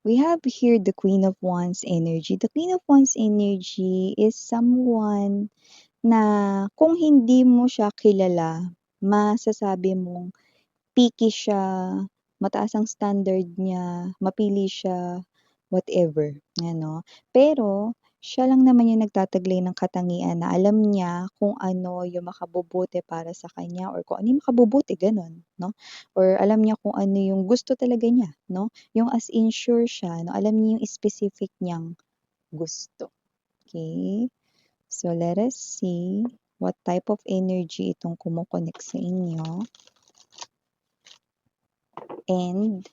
We have here the Queen of Wands energy. The Queen of Wands energy is someone na kung hindi mo siya kilala, masasabi mong picky siya, mataas ang standard niya, mapili siya, whatever, ano. Pero siya lang naman yung nagtataglay ng katangian na alam niya kung ano yung makabubuti para sa kanya or kung ano yung makabubuti, gano'n, 'no? Or alam niya kung ano yung gusto talaga niya, 'no? Yung as in sure siya, 'no, alam niya yung specific niyang gusto, okey? So, let us see what type of energy itong kumo-connect sa inyo and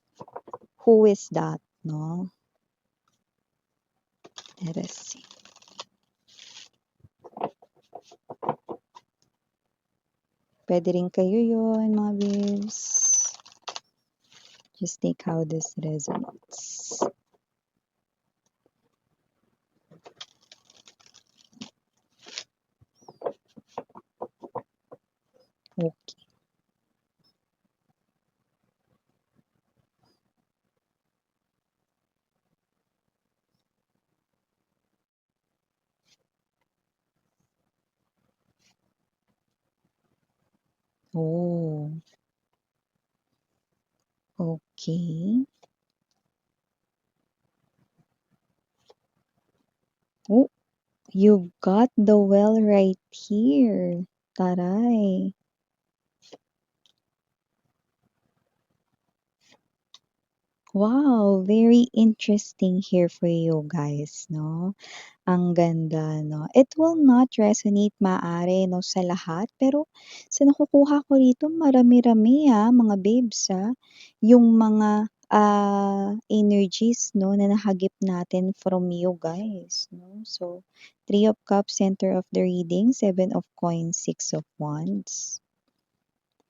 who is that, 'no? Let us see. Puwede rin kayo yun, mga babes. Just take how this resonates. Okay. Oh, okay. Oh, you've got the well right here. Taray. Wow, very interesting here for you guys, 'no? Ang ganda 'no. It will not resonate maaari 'no sa lahat, pero sa nakukuha ko rito marami-rami, mga babes, yung mga, energies 'no na nahagip natin from you guys 'no. So, Three of Cups, center of the reading, Seven of Coins, Six of Wands,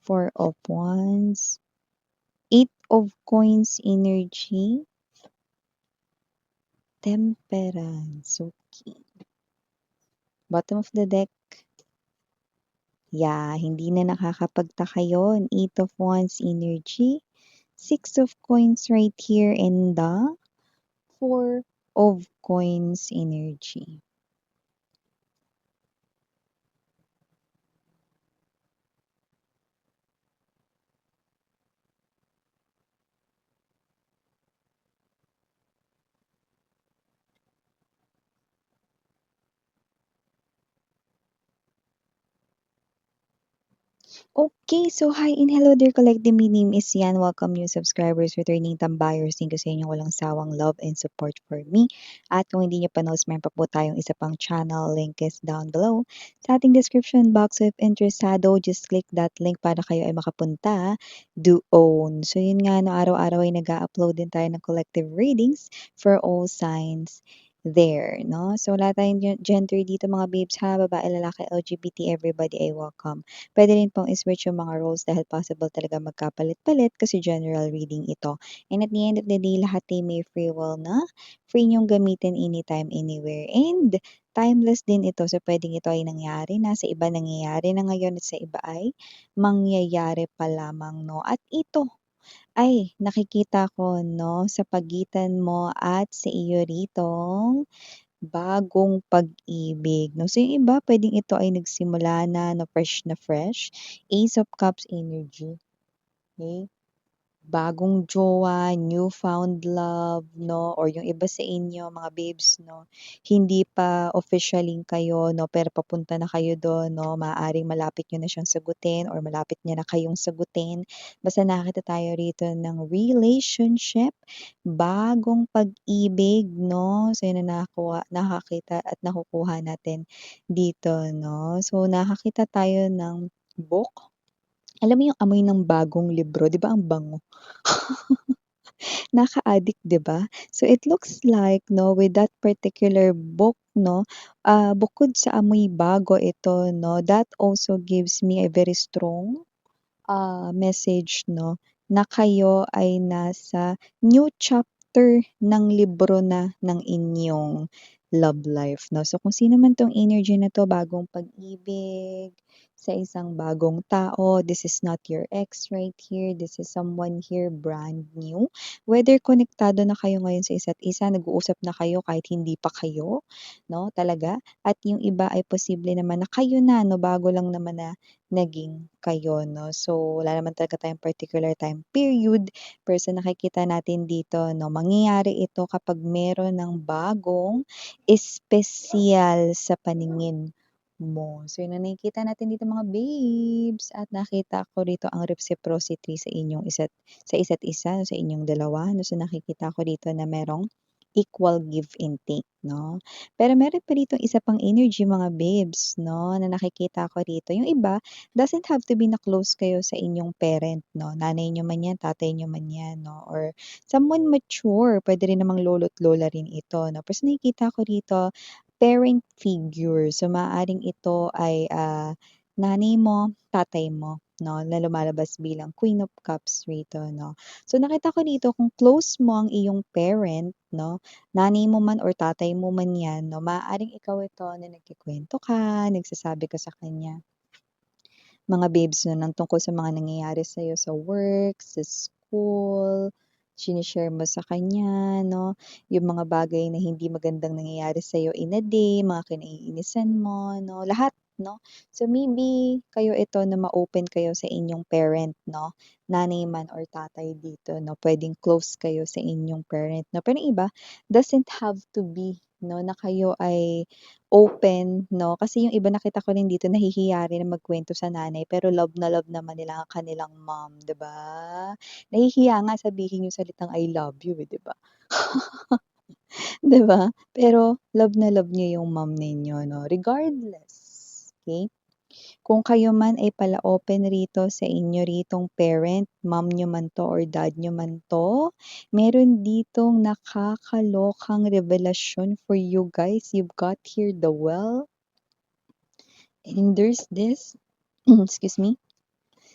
Four of Wands, Eight of Coins energy, Temperance, okey. Bottom of the deck. Yeah, hindi na nakakapagtaka yun. Eight of Wands energy, Six of Coins right here, and the Four of Coins energy. Okay, so hi and hello there collective. My name is Yan. Welcome new subscribers, returning tambayers. Thank you sa inyong walang sawang love and support for me. At kung hindi nyo pa knows, meron pa po tayong isa pang channel. Link is down below. Sa ating description box, if interesado, just click that link para kayo ay makapunta. Do own. So yun nga, no, araw-araw ay nag-upload din tayo ng collective readings for all signs there, no? So wala tayong gender dito mga babes ha, babae, lalaki, LGBT, everybody ay welcome. Puwede rin pong i-switch yung mga roles dahil possible talaga magkapalit-palit kasi general reading ito. And at the end of the day, lahat ay may free will na free niyong gamitin anytime, anywhere. And timeless din ito. So, puwedeng ito ay nangyari na, sa iba nangyayari na ngayon at sa iba ay mangyayari pa lamang, 'no? At ito ay nakikita ko, 'no, sa pagitan mo at sa iyo ritong bagong pag-ibig 'no. So yung iba puwedeng ito ay nagsimula na na fresh, Ace of Cups energy, okey. Bagong jowa, newfound love 'no, or yung iba sa inyo mga babes 'no, hindi pa officially kayo 'no, pero papunta na kayo dun 'no, maaaring malapit niyo na siyang sagutin or malapit niya na kayong sagutin. Basta nakakita tayo rito ng relationship, bagong pag-ibig 'no, so yun ang nakakita at nakukuha natin dito 'no. So nakakita tayo ng book, alam mo yung amoy ng bagong libro, 'di ba ang bango? Nakaka-addict, 'di ba? So it looks like 'no, with that particular book 'no, bukod sa amoy bago ito 'no, that also gives me a very strong, message 'no, na kayo ay nasa new chapter ng libro na ng inyong love life 'no. So kung sino man 'tong energy na 'to, bagong pag-ibig, sa isang bagong tao. This is not your ex right here. This is someone here brand new. Whether konektado na kayo ngayon sa isa't isa, nag-uusap na kayo kahit hindi pa kayo, no? Talaga. At yung iba ay posible naman na kayo na, no? Bago lang naman na naging kayo, no? So, wala naman talaga tayong particular time period. Pero sa nakikita natin dito, no? Mangyayari ito kapag meron ng bagong espesyal sa paningin mo. So, yun ang nakikita natin dito mga babes. At nakita ko rito ang reciprocity sa inyong sa isa't isa, no, sa inyong dalawa. No? So, nakikita ko dito na merong equal give and take, no? Pero meron pa dito isa pang energy mga babes, no, na nakikita ko rito. Yung iba, doesn't have to be na close kayo sa inyong parent, no? Nanay nyo man yan, tatay nyo man yan, no? Or someone mature, pwede rin namang lolo't lola rin ito, no? Pero nakikita ko rito, parent figure. So, maaaring ito ay nanay mo, tatay mo, no? Na lumalabas bilang Queen of Cups rito, no? So, nakita ko dito kung close mo ang iyong parent, no? Nanay mo man or tatay mo man yan, no? Maaaring ikaw ito na nagkikwento ka, nagsasabi ka sa kanya mga babes 'no, ng tungkol sa mga nangyayari sa'yo sa work, sa school, shine-share mo sa kanya 'no, yung mga bagay na hindi magandang nangyayari sa'yo in a day, mga kinaiinisan mo 'no, lahat 'no. So maybe kayo ito na ma-open kayo sa inyong parent 'no, nanay man or tatay dito 'no, puwedeng close kayo sa inyong parent 'no. Pero yung iba, doesn't have to be 'no, na kayo ay open 'no, kasi yung iba nakita ko rin dito nahihiya rin na magkuwento sa nanay pero love na love naman nila ang kanilang mom, 'di ba? Nahihiya nga sabihin yung salitang I love you, eh, 'di ba? 'Di ba? Pero love na love niyo yung mom ninyo 'no, regardless, okey? Kung kayo man ay pala-open rito sa inyo ritong parent, mom niyo man 'to or dad niyo man 'to, meron ditong nakakalokang revelasyon for you guys. You've got here the well. And there's this, excuse me,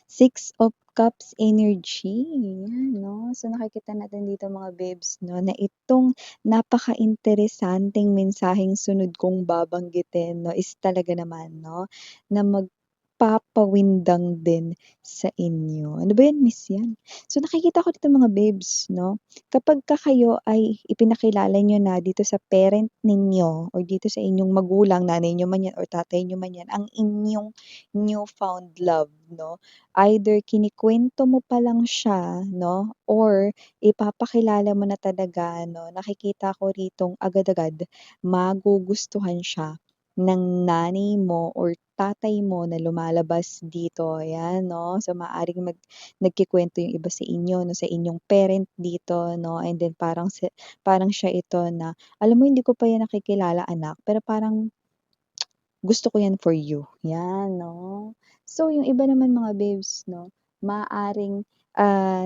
Six of Cups energy, yan 'no. So, nakikita natin dito mga babes 'no, na itong napaka-interesanteng mensaheng sunod kong babanggitin 'no, is talaga naman 'no, na magpapawindang din sa inyo. Ano ba yan, miss yan? So, nakikita ko dito mga babes 'no, kapagka kayo ay ipinakilala niyo na dito sa parent ninyo or dito sa inyong magulang, nanay niyo man yan or tatay niyo man yan, ang inyong newfound love 'no, either kinikwento mo pa lang siya 'no, or ipapakilala mo na talaga 'no, nakikita ko ritong agad-agad magugustuhan siya ng nanay mo or tatay mo na lumalabas dito, ayan 'no. So, maaaring nagkukuwento yung iba sa inyo 'no, sa inyong parent dito 'no, and then parang siya ito na, "Alam mo hindi ko pa yan nakikilala anak, pero parang gusto ko yan for you." Yan 'no. So, yung iba naman mga babes 'no, maaaring,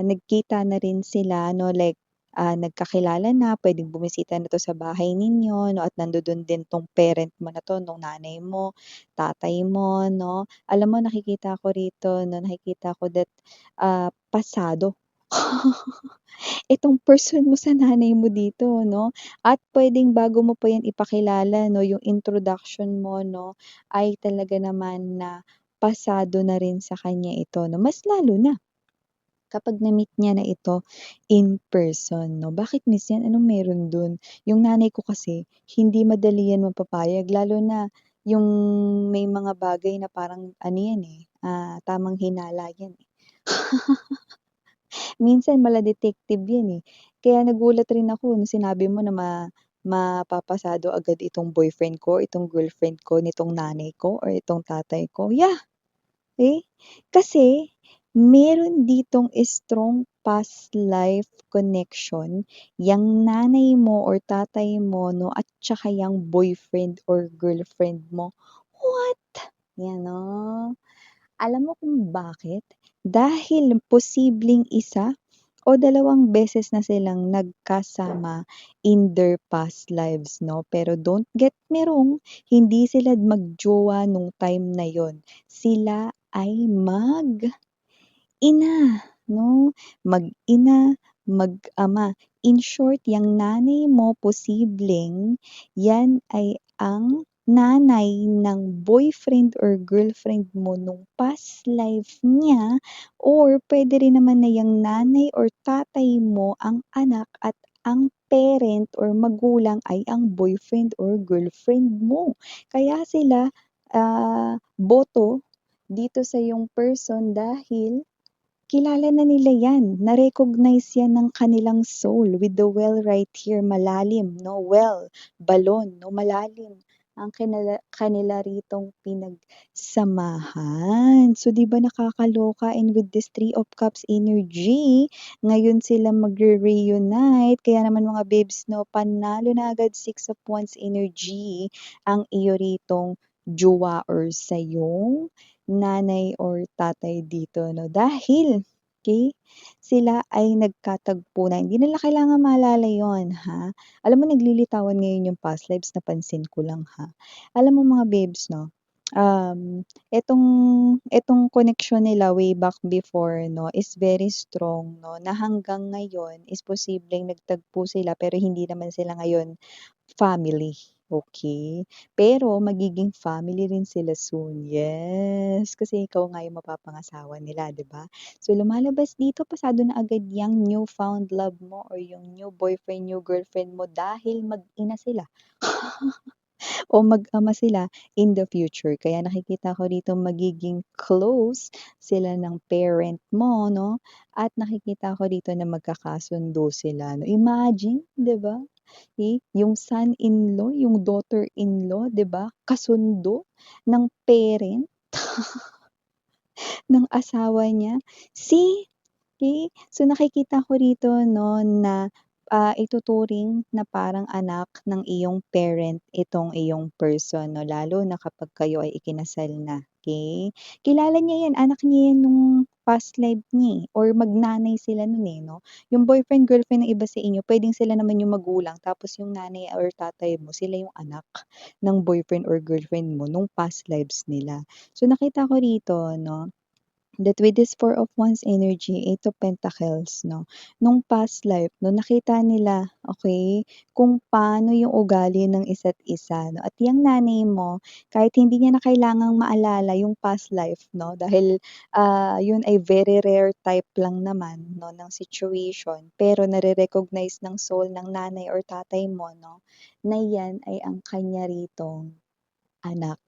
nagkita na rin sila 'no, like, nagkakilala na, puwedeng bumisita na 'to sa bahay ninyo 'no, at nandodo'n din 'tong parent mo na 'to, nung nanay mo, tatay mo 'no. Alam mo nakikita ko rito 'no, nakikita ko that, pasado itong person mo sa nanay mo dito 'no, at puwedeng bago mo pa yan ipakilala 'no, yung introduction mo 'no, ay talaga naman na pasado na rin sa kanya ito 'no, mas lalo na kapag na-meet niya na ito in person 'no. Bakit miss yan, anong meron dun? Yung nanay ko kasi hindi madali yan mapapayag lalo na yung may mga bagay na parang ano yan, eh, tamang hinala yan, eh. Minsan mala-detective 'yan, eh. Kaya nagulat rin ako nung sinabi mo na mapapasado agad itong boyfriend ko, itong girlfriend ko nitong nanay ko or itong tatay ko. Yeah, eh, kasi meron ditong strong past life connection yang nanay mo or tatay mo 'no, at tsaka yang boyfriend or girlfriend mo. What? 'Yan 'no. Alam mo kung bakit? Dahil posibleng isa o dalawang beses na silang nagkasama in their past lives 'no, pero don't get me wrong, hindi sila mag-jowa nung time na yon. Sila ay mag-ina 'no, mag-ina, mag-ama. In short, yang nanay mo posibleng yan ay ang nanay ng boyfriend or girlfriend mo nung past life niya or puwede rin naman na yang nanay or tatay mo ang anak at ang parent or magulang ay ang boyfriend or girlfriend mo. Kaya sila, boto dito sa iyong person dahil kilala na nila yan, na-recognize yan ng kanilang soul with the well right here, malalim, no? Well, balon, no? Malalim ang kanila ritong pinagsamahan. So, di ba nakakaloka? And with this Three of Cups energy, ngayon sila magre-reunite. Kaya naman mga babes, no, panalo na agad Six of Wands energy ang iyo ritong jowa or sayong nanay or tatay dito 'no, dahil okey, sila ay nagkatagpo na hindi nila kailangang maalala yun ha. Alam mo naglilitawan ngayon yung past lives napansin ko lang ha. Alam mo mga babes 'no, etong etong connection nila way back before 'no is very strong 'no, na hanggang ngayon is posibleng nagtagpo sila pero hindi naman sila ngayon family, okey? Pero magiging family rin sila soon, yes. Kasi ikaw nga yung mapapangasawa nila, 'di ba? So, lumalabas dito pasado na agad yang new found love mo or yung new boyfriend, new girlfriend mo dahil mag-ina sila o mag-ama sila in the future. Kaya nakikita ko dito magiging close sila ng parent mo 'no, at nakikita ko dito na magkakasundo sila 'no. Imagine, 'di ba? Yung son-in-law, yung daughter-in-law, 'di ba, kasundo ng parent ng asawa niya. See? Okay, so nakikita ko rito 'no na, ituturing na parang anak ng iyong parent itong iyong person 'no, lalo na kapag kayo ay ikinasal na, okay. Kilala niya 'yan, anak niya 'yan nung past life niya, or magnanay sila nun, eh, 'no. Yung boyfriend, girlfriend ng iba sa inyo puwedeng sila naman yung magulang tapos yung nanay or tatay mo sila yung anak ng boyfriend or girlfriend mo nung past lives nila. So nakita ko rito 'no that with this Four of Wands energy, Eight of Pentacles 'no, nung past life 'no, nakita nila, okey, kung paano yung ugali ng isa't isa 'no, at yang nanay mo kahit hindi niya na kailangang maalala yung past life 'no, dahil, yun ay very rare type lang naman 'no, ng situation, pero nare-recognize ng soul ng nanay or tatay mo 'no, na yan ay ang kanya ritong anak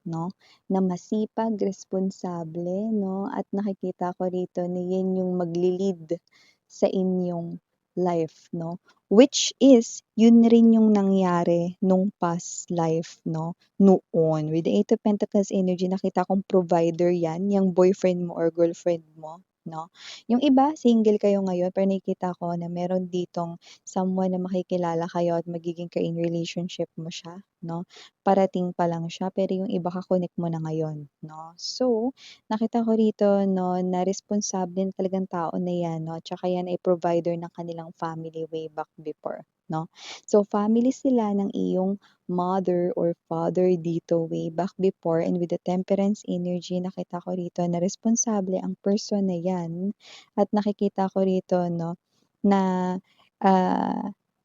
'no, na masipag, responsable 'no, at nakikita ko rito na 'yan yung magle-lead sa inyong life 'no, which is yun rin yung nangyari nung past life 'no, noon. With the Eight of Pentacles energy nakita kong provider 'yan, yang boyfriend mo or girlfriend mo 'no. Yung iba single kayo ngayon pero nakikita ko na meron ditong someone na makikilala kayo at magiging ka-in relationship mo siya 'no. Parating pa lang siya, pero yung iba ka-connect mo na ngayon 'no. So, nakita ko rito 'no, na responsable talagang tao na 'yan 'no, tsaka 'yan ay provider ng kanilang family way back before 'no. So, family sila ng iyong mother or father dito way back before, and with the Temperance energy nakita ko rito na responsable ang person na 'yan at nakikita ko rito 'no, na,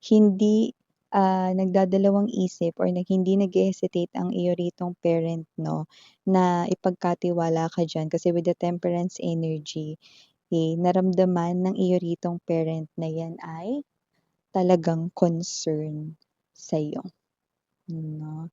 hindi nagdadalawang isip or hindi nag-e-hesitate ang iyo ritong parent 'no, na ipagkatiwala ka diyan kasi with the Temperance energy, naramdaman ng iyo ritong parent na 'yan ay talagang concern sa'yo 'no.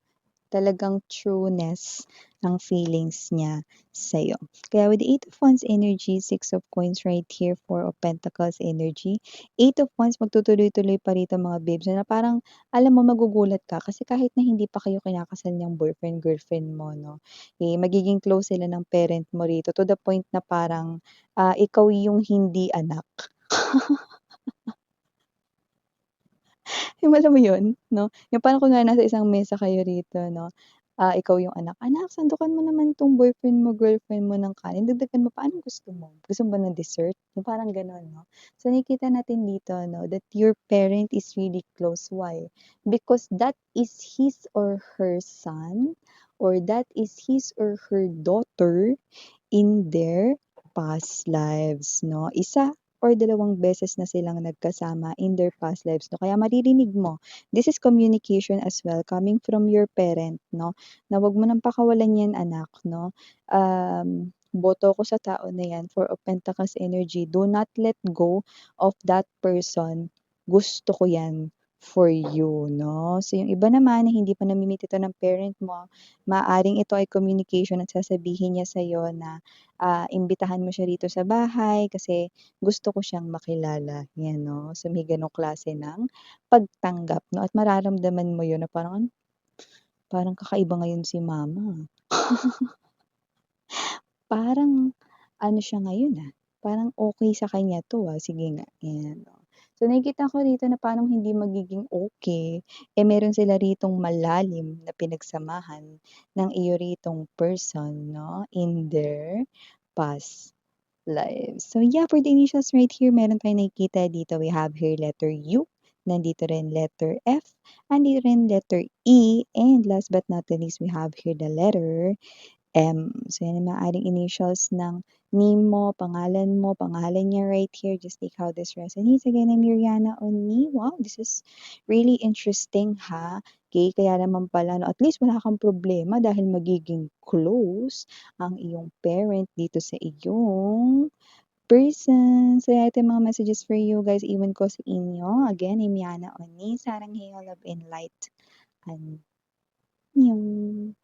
Talagang trueness ang feelings niya sa'yo. Kaya with the Eight of Wands energy, Six of Coins right here, Four of Pentacles energy, Eight of Wands magtutuloy-tuloy pa rito mga babes na parang alam mo magugulat ka kasi kahit na hindi pa kayo kinakasal niyang boyfriend, girlfriend mo 'no, magiging close sila ng parent mo rito to the point na parang, ikaw yung hindi anak. Yung alam mo yun, 'no? Yung parang kunwari nasa isang mesa kayo rito 'no, ikaw yung anak, "Anak sandukan mo naman 'tong boyfriend mo, girlfriend mo ng kanin, dagdagan mo pa, anong gusto mo? Gusto mo ba ng dessert?" Yung parang gano'n 'no. So nakikita natin dito 'no, that your parent is really close. Why? Because that is his or her son or that is his or her daughter in their past lives 'no. Isa or 2 beses na silang nagkasama in their past lives 'no, kaya maririnig mo. This is communication as well coming from your parent 'no, na wag mo ng pakawalan 'yan anak 'no. Boto ko sa tao na 'yan, Four of Pentacles energy, do not let go of that person. Gusto ko 'yan for you 'no. So yung iba naman na hindi pa nami-meet ito ng parent mo, maaaring ito ay communication at sasabihin niya sa'yo na, imbitahan mo siya rito sa bahay kasi gusto ko siyang makilala, 'yan 'no. So may gano'ng klase ng pagtanggap 'no at mararamdaman mo 'yun na parang, "Parang kakaiba ngayon si mama, parang ano siya ngayon, parang okey sa kanya 'to, sige nga." 'Yan, oh. So nakikita ko rito na parang hindi magiging okey, meron sila ritong malalim na pinagsamahan ng iyo ritong person 'no, in their past lives. So yeah, for the initials right here, meron tayong nakikita dito, we have here letter U, nandito rin letter F, andito rin letter E, and last but not the least, we have here the letter So yan ang maaaring initials ng name mo, pangalan niya right here. Just take how this resonates. Again, I'm Miriana Oni. Wow, this is really interesting ha. Okay, kaya naman pala, no, at least wala kang problema dahil magiging close ang iyong parent dito sa iyong person. So, yeah, ito yung mga messages for you guys. Iwan ko sa inyo. Again, I'm Yana Oni. Sarang Heyo, Love and Light. Annyeong.